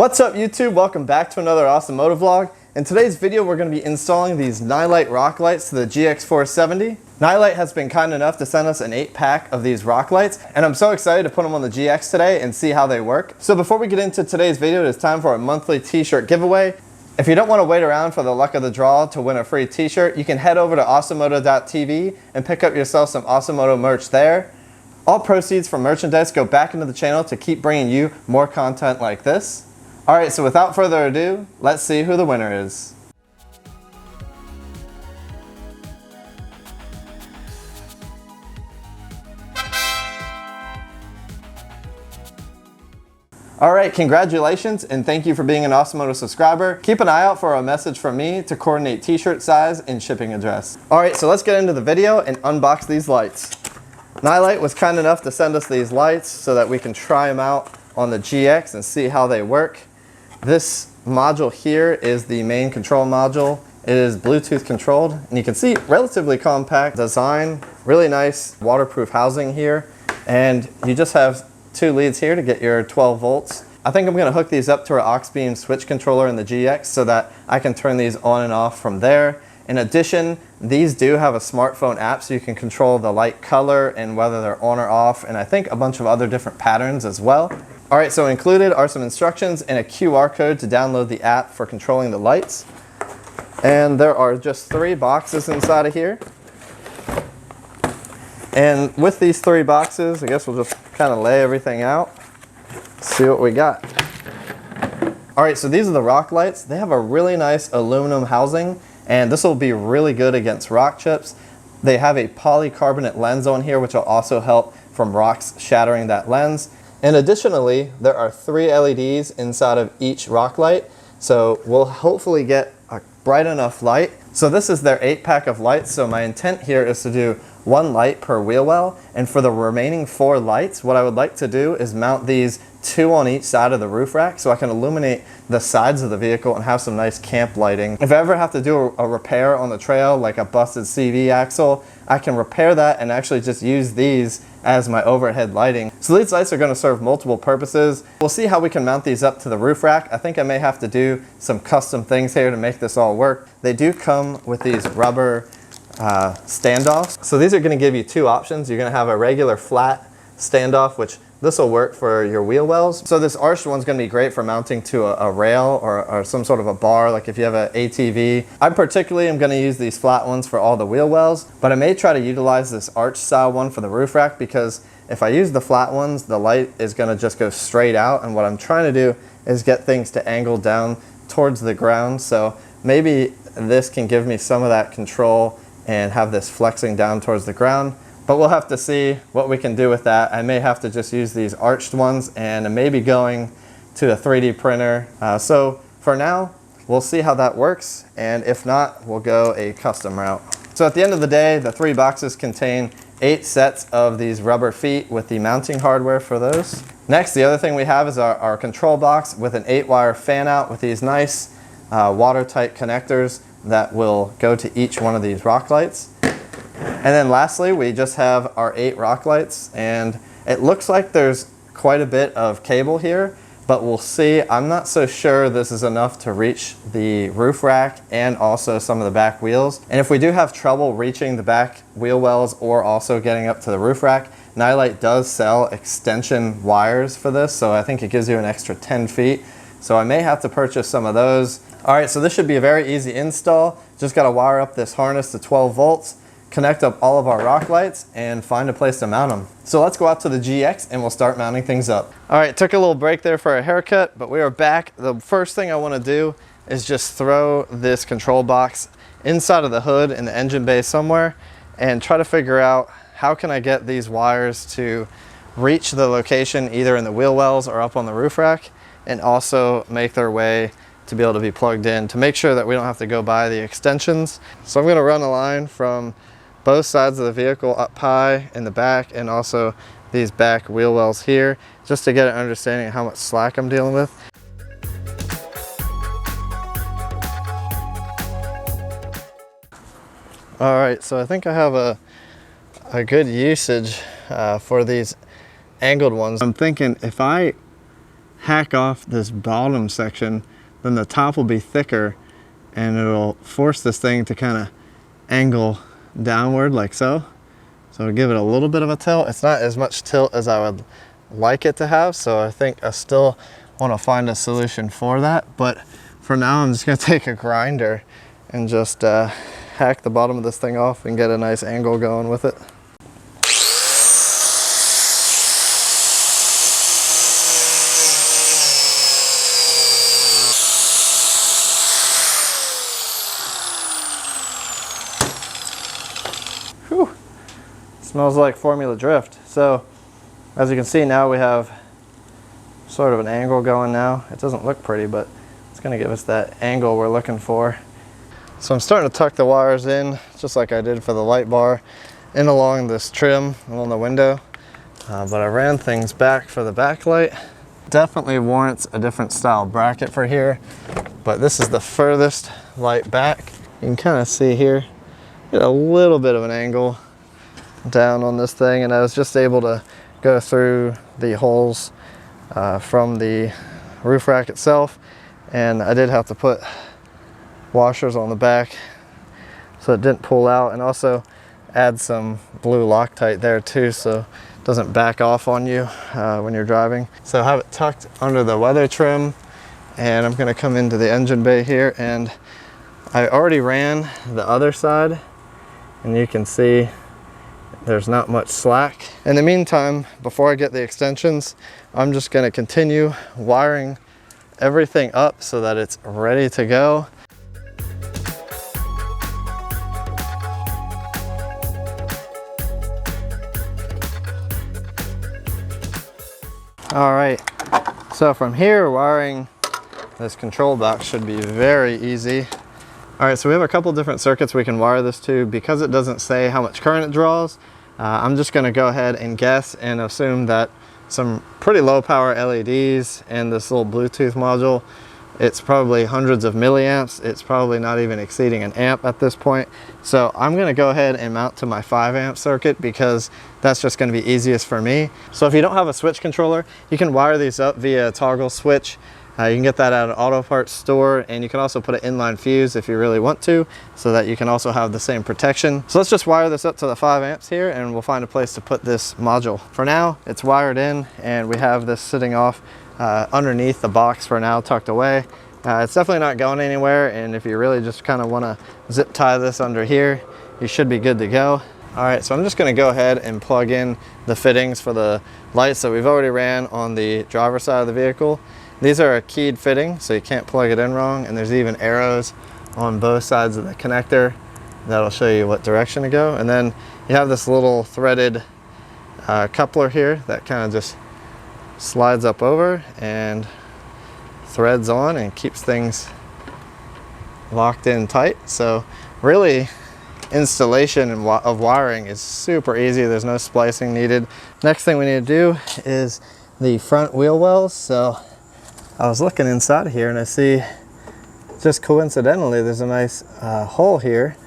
What's up YouTube? Welcome back to another Awesomoto vlog. In today's video we're going to be installing these Nilight rock lights to the GX470. Nilight has been kind enough to send us an 8-pack of these rock lights, and I'm so excited to put them on the GX today and see how they work. So before we get into today's video, it's time for a monthly t-shirt giveaway. If you don't want to wait around for the luck of the draw to win a free t-shirt, you can head over to awesomoto.tv and pick up yourself some Awesomoto merch there. All proceeds from merchandise go back into the channel to keep bringing you more content like this. Alright, so without further ado, let's see who the winner is. Alright, congratulations and thank you for being an Awesomoto subscriber. Keep an eye out for a message from me to coordinate t-shirt size and shipping address. Alright, so let's get into the video and unbox these lights. Nilight was kind enough to send us these lights so that we can try them out on the GX and see how they work. This module here is the main control module. It is Bluetooth controlled, and you can see relatively compact design, really nice waterproof housing here, and you just have 2 leads here to get your 12 volts. I think I'm going to hook these up to our aux beam switch controller in the GX so that I can turn these on and off from there. In addition, these do have a smartphone app so you can control the light color and whether they're on or off, and I think a bunch of other different patterns as well. Alright, so included are some instructions and a QR code to download the app for controlling the lights. And there are just 3 boxes inside of here. And with these 3 boxes, I guess we'll just kind of lay everything out. See what we got. Alright, so these are the rock lights. They have a really nice aluminum housing, and this will be really good against rock chips. They have a polycarbonate lens on here, which will also help from rocks shattering that lens. And additionally, there are 3 LEDs inside of each rock light, so we'll hopefully get a bright enough light. So this is their 8-pack of lights, so my intent here is to do 1 light per wheel well, and for the remaining 4 lights, what I would like to do is mount these 2 on each side of the roof rack so I can illuminate the sides of the vehicle and have some nice camp lighting. If I ever have to do a repair on the trail, like a busted CV axle, I can repair that and actually just use these as my overhead lighting. So these lights are going to serve multiple purposes. We'll see how we can mount these up to the roof rack. I think I may have to do some custom things here to make this all work. They do come with these rubber standoffs. So these are going to give you 2 options. You're going to have a regular flat standoff, which this will work for your wheel wells. So this arched one's going to be great for mounting to a rail or some sort of a bar, like if you have an ATV. I particularly am going to use these flat ones for all the wheel wells, but I may try to utilize this arch style one for the roof rack, because if I use the flat ones, the light is going to just go straight out, and what I'm trying to do is get things to angle down towards the ground. So maybe this can give me some of that control and have this flexing down towards the ground. But we'll have to see what we can do with that. I may have to just use these arched ones and maybe going to a 3D printer. So for now, we'll see how that works. And if not, we'll go a custom route. So at the end of the day, the 3 boxes contain 8 sets of these rubber feet with the mounting hardware for those. Next, the other thing we have is our control box with an 8-wire fan out with these nice watertight connectors that will go to each one of these rock lights. And then lastly, we just have our 8 rock lights, and it looks like there's quite a bit of cable here, but we'll see. I'm not so sure this is enough to reach the roof rack and also some of the back wheels. And if we do have trouble reaching the back wheel wells or also getting up to the roof rack, Nilight does sell extension wires for this, so I think it gives you an extra 10 feet. So I may have to purchase some of those. Alright, so this should be a very easy install. Just got to wire up this harness to 12 volts. Connect up all of our rock lights and find a place to mount them. So let's go out to the GX and we'll start mounting things up. Alright, took a little break there for a haircut, but we are back. The first thing I want to do is just throw this control box inside of the hood in the engine bay somewhere and try to figure out how can I get these wires to reach the location either in the wheel wells or up on the roof rack, and also make their way to be able to be plugged in to make sure that we don't have to go by the extensions. So I'm going to run a line from both sides of the vehicle up high in the back, and also these back wheel wells here, just to get an understanding of how much slack I'm dealing with. Alright, so I think I have a good usage for these angled ones. I'm thinking if I hack off this bottom section, then the top will be thicker and it'll force this thing to kind of angle downward like so. So it'll give it a little bit of a tilt. It's not as much tilt as I would like it to have, so I think I still want to find a solution for that. But for now, I'm just going to take a grinder and just hack the bottom of this thing off and get a nice angle going with it. Whew. Smells like Formula Drift. So as you can see, now we have sort of an angle going now. It doesn't look pretty, but it's going to give us that angle we're looking for. So I'm starting to tuck the wires in, just like I did for the light bar, in along this trim along the window. But I ran things back for the backlight. Definitely warrants a different style bracket for here, but this is the furthest light back. You can kind of see here, get a little bit of an angle down on this thing, and I was just able to go through the holes from the roof rack itself, and I did have to put washers on the back so it didn't pull out, and also add some blue Loctite there too so it doesn't back off on you when you're driving. So I have it tucked under the weather trim, and I'm going to come into the engine bay here, and I already ran the other side, and you can see there's not much slack. In the meantime, before I get the extensions, I'm just going to continue wiring everything up so that it's ready to go. All right, so from here, wiring this control box should be very easy. All right, so we have a couple different circuits we can wire this to. Because it doesn't say how much current it draws, I'm just gonna go ahead and guess and assume that some pretty low power LEDs and this little Bluetooth module, it's probably hundreds of milliamps. It's probably not even exceeding an amp at this point. So I'm gonna go ahead and mount to my 5 amp circuit because that's just gonna be easiest for me. So if you don't have a switch controller, you can wire these up via a toggle switch. You can get that at an auto parts store, and you can also put an inline fuse if you really want to, so that you can also have the same protection. So let's just wire this up to the 5 amps here, and we'll find a place to put this module. For now, it's wired in, and we have this sitting off underneath the box for now, tucked away. It's definitely not going anywhere, and if you really just kind of want to zip tie this under here, you should be good to go. All right, so I'm just going to go ahead and plug in the fittings for the lights that we've already ran on the driver's side of the vehicle. These are a keyed fitting, so you can't plug it in wrong, and there's even arrows on both sides of the connector that'll show you what direction to go. And then you have this little threaded coupler here that kind of just slides up over and threads on and keeps things locked in tight. So really, installation of wiring is super easy. There's no splicing needed. Next thing we need to do is the front wheel wells. So I was looking inside here and I see, just coincidentally, there's a nice hole here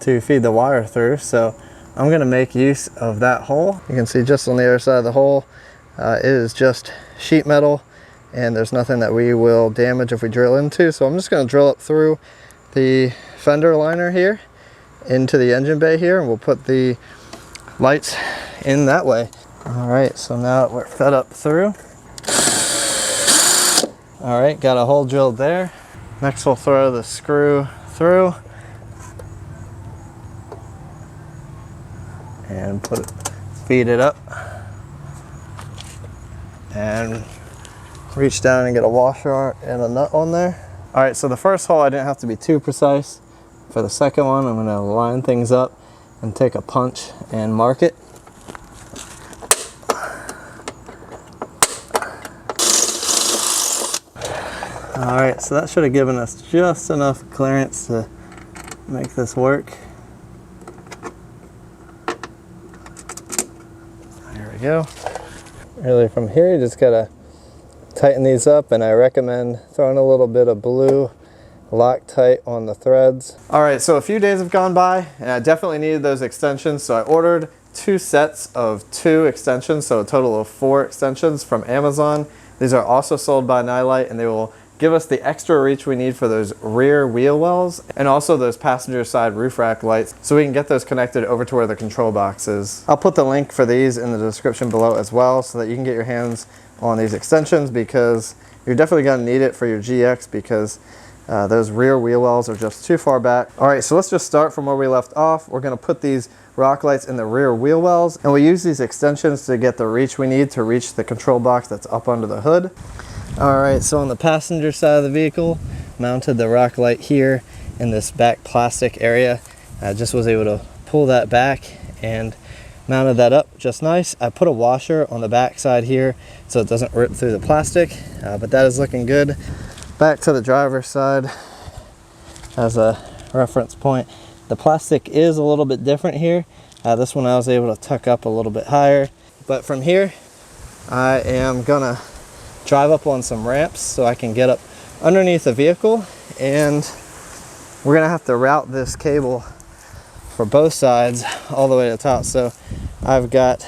to feed the wire through. So I'm going to make use of that hole. You can see just on the other side of the hole, it is just sheet metal, and there's nothing that we will damage if we drill into. So I'm just going to drill it through the fender liner here into the engine bay here, and we'll put the lights in that way. All right, so now we're fed up through. All right, got a hole drilled there. Next we'll throw the screw through and feed it up and reach down and get a washer and a nut on there. All right, so the first hole I didn't have to be too precise. For the second one, I'm gonna line things up and take a punch and mark it. All right, so that should have given us just enough clearance to make this work. There we go. Really from here, you just gotta tighten these up, and I recommend throwing a little bit of blue Loctite on the threads. All right, so a few days have gone by, and I definitely needed those extensions, so I ordered 2 sets of 2 extensions, so a total of 4 extensions from Amazon. These are also sold by Nilight, and they will give us the extra reach we need for those rear wheel wells and also those passenger side roof rack lights, so we can get those connected over to where the control box is. I'll put the link for these in the description below as well, so that you can get your hands on these extensions, because you're definitely going to need it for your GX, because those rear wheel wells are just too far back. All right, so let's just start from where we left off. We're going to put these rock lights in the rear wheel wells, and we use these extensions to get the reach we need to reach the control box that's up under the hood. All right, so on the passenger side of the vehicle, mounted the rock light here in this back plastic area. I just was able to pull that back and mounted that up just nice. I put a washer on the back side here so it doesn't rip through the plastic, but that is looking good. Back to the driver's side as a reference point. The plastic is a little bit different here. This one I was able to tuck up a little bit higher, but from here I am gonna drive up on some ramps so I can get up underneath the vehicle, and we're gonna have to route this cable for both sides all the way to the top. So I've got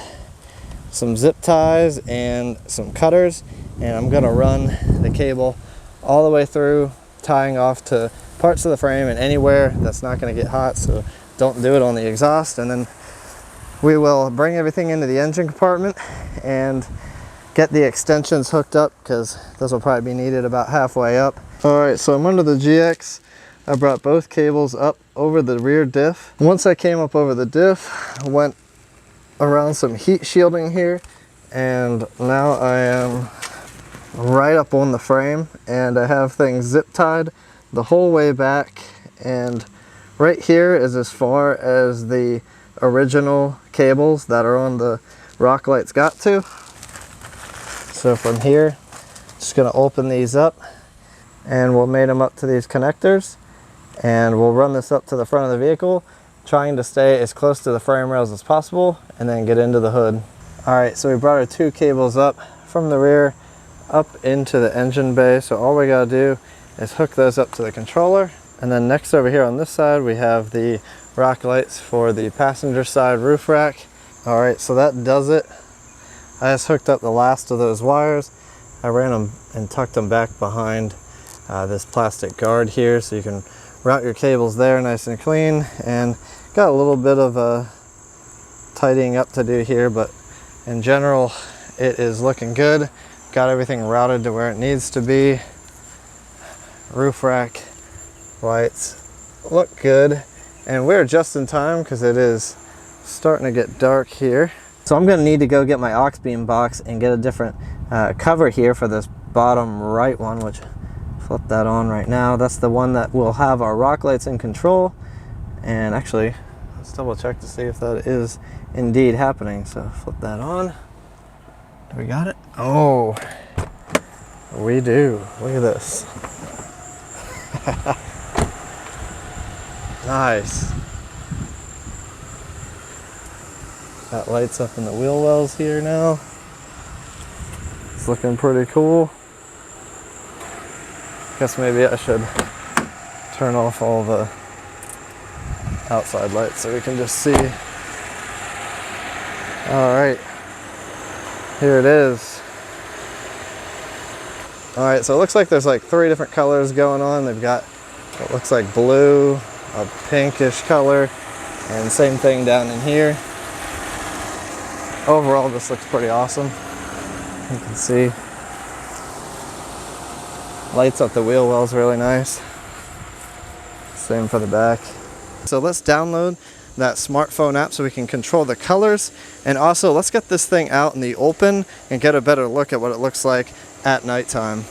some zip ties and some cutters, and I'm gonna run the cable all the way through, tying off to parts of the frame and anywhere that's not going to get hot, so don't do it on the exhaust. And then we will bring everything into the engine compartment and get the extensions hooked up, because those will probably be needed about halfway up. All right, so I'm under the GX. I brought both cables up over the rear diff. Once I came up over the diff, I went around some heat shielding here, and now I am right up on the frame, and I have things zip tied the whole way back, and right here is as far as the original cables that are on the rock lights got to. So from here, just gonna open these up, and we'll mate them up to these connectors, and we'll run this up to the front of the vehicle, trying to stay as close to the frame rails as possible, and then get into the hood. All right, so we brought our two cables up from the rear up into the engine bay. So all we gotta do is hook those up to the controller, and then next over here on this side we have the rock lights for the passenger side roof rack. All right, so that does it. I just hooked up the last of those wires. I ran them and tucked them back behind this plastic guard here, so you can route your cables there nice and clean. And got a little bit of a tidying up to do here, but in general it is looking good. Got everything routed to where it needs to be. Roof rack lights look good, and we're just in time because it is starting to get dark here. So I'm going to need to go get my aux beam box and get a different cover here for this bottom right one, which flip that on right now. That's the one that will have our rock lights in control. And actually, let's double check to see if that is indeed happening. So flip that on. We got it? Oh, we do. Look at this. Nice. That lights up in the wheel wells here now. It's looking pretty cool. Guess maybe I should turn off all the outside lights so we can just see. All right, here it is. All right, so it looks like there's like 3 different colors going on. They've got what looks like blue, a pinkish color, and same thing down in here. Overall, this looks pretty awesome. You can see lights up the wheel wells really nice. Same for the back. So let's download that smartphone app so we can control the colors, and also let's get this thing out in the open and get a better look at what it looks like at nighttime.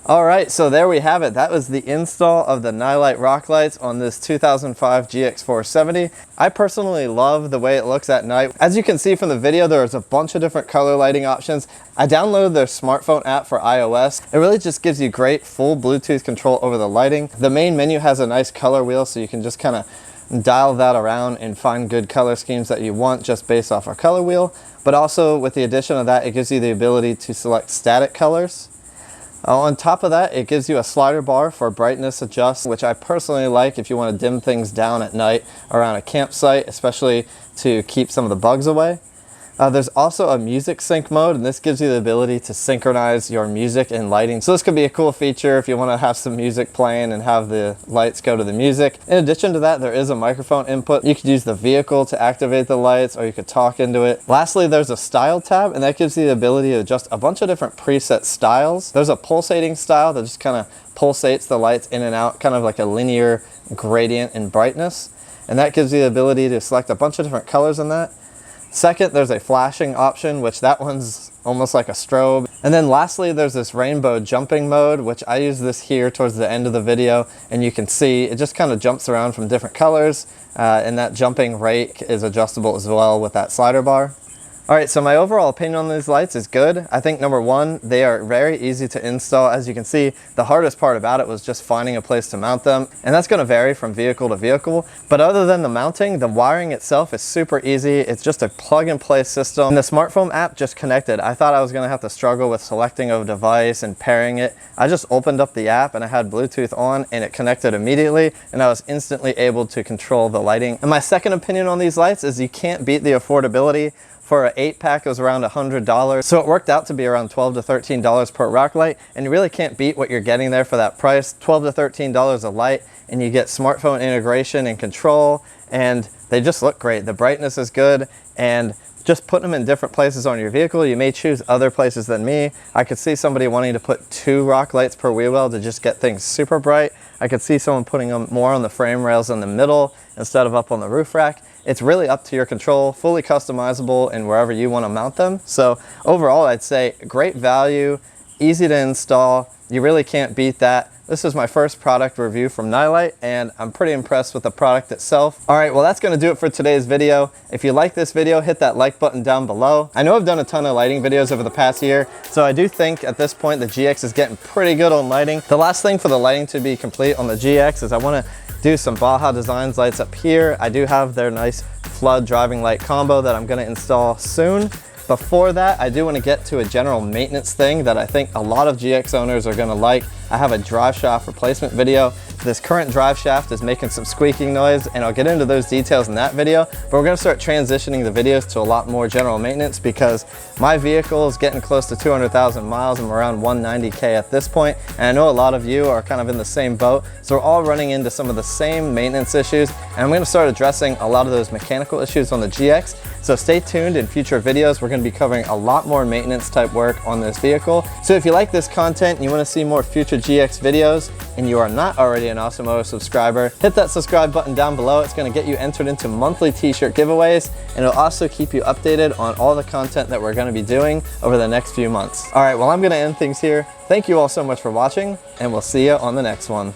All right, so there we have it. That was the install of the Nilight rock lights on this 2005 GX470. I personally love the way it looks at night. As you can see from the video, there's a bunch of different color lighting options. I downloaded their smartphone app for iOS. It really just gives you great full Bluetooth control over the lighting. The main menu has a nice color wheel, so you can just kind of dial that around and find good color schemes that you want just based off our color wheel. But also with the addition of that, it gives you the ability to select static colors. On top of that, it gives you a slider bar for brightness adjust, which I personally like if you want to dim things down at night around a campsite, especially to keep some of the bugs away. There's also a music sync mode, and this gives you the ability to synchronize your music and lighting. So this could be a cool feature if you want to have some music playing and have the lights go to the music. In addition to that, there is a microphone input. You could use the vehicle to activate the lights, or you could talk into it. Lastly, there's a style tab, and that gives you the ability to adjust a bunch of different preset styles. There's a pulsating style that just kind of pulsates the lights in and out, kind of like a linear gradient in brightness. And that gives you the ability to select a bunch of different colors in that. Second, there's a flashing option, which that one's almost like a strobe. And then lastly, there's this rainbow jumping mode, which I use this here towards the end of the video. And you can see it just kind of jumps around from different colors. And that jumping rate is adjustable as well with that slider bar. All right, so my overall opinion on these lights is good. I think number one, they are very easy to install. As you can see, the hardest part about it was just finding a place to mount them. And that's gonna vary from vehicle to vehicle. But other than the mounting, the wiring itself is super easy. It's just a plug and play system. And the smartphone app just connected. I thought I was gonna have to struggle with selecting a device and pairing it. I just opened up the app and I had Bluetooth on and it connected immediately. And I was instantly able to control the lighting. And my second opinion on these lights is you can't beat the affordability. For an 8-pack, it was around $100. So it worked out to be around $12 to $13 per rock light. And you really can't beat what you're getting there for that price. $12 to $13 a light, and you get smartphone integration and control, and they just look great. The brightness is good, and just put them in different places on your vehicle. You may choose other places than me. I could see somebody wanting to put 2 rock lights per wheel well to just get things super bright. I could see someone putting them more on the frame rails in the middle instead of up on the roof rack. It's really up to your control, fully customizable and wherever you want to mount them. So overall, I'd say great value, easy to install. You really can't beat that. This is my first product review from Nilight, and I'm pretty impressed with the product itself. All right, well, that's gonna do it for today's video. If you like this video, hit that like button down below. I know I've done a ton of lighting videos over the past year, so I do think at this point the GX is getting pretty good on lighting. The last thing for the lighting to be complete on the GX is I wanna do some Baja Designs lights up here. I do have their nice flood driving light combo that I'm gonna install soon. Before that, I do want to get to a general maintenance thing that I think a lot of GX owners are going to like. I have a drive shaft replacement video. This current drive shaft is making some squeaking noise, and I'll get into those details in that video, but we're going to start transitioning the videos to a lot more general maintenance because my vehicle is getting close to 200,000 miles. I'm around 190K at this point, and I know a lot of you are kind of in the same boat, so we're all running into some of the same maintenance issues, and I'm going to start addressing a lot of those mechanical issues on the GX. So stay tuned. In future videos, we're going to be covering a lot more maintenance type work on this vehicle. So if you like this content and you want to see more future GX videos and you are not already an Awesomoto subscriber, hit that subscribe button down below. It's going to get you entered into monthly t-shirt giveaways, and it'll also keep you updated on all the content that we're going to be doing over the next few months. All right, well, I'm going to end things here. Thank you all so much for watching, and we'll see you on the next one.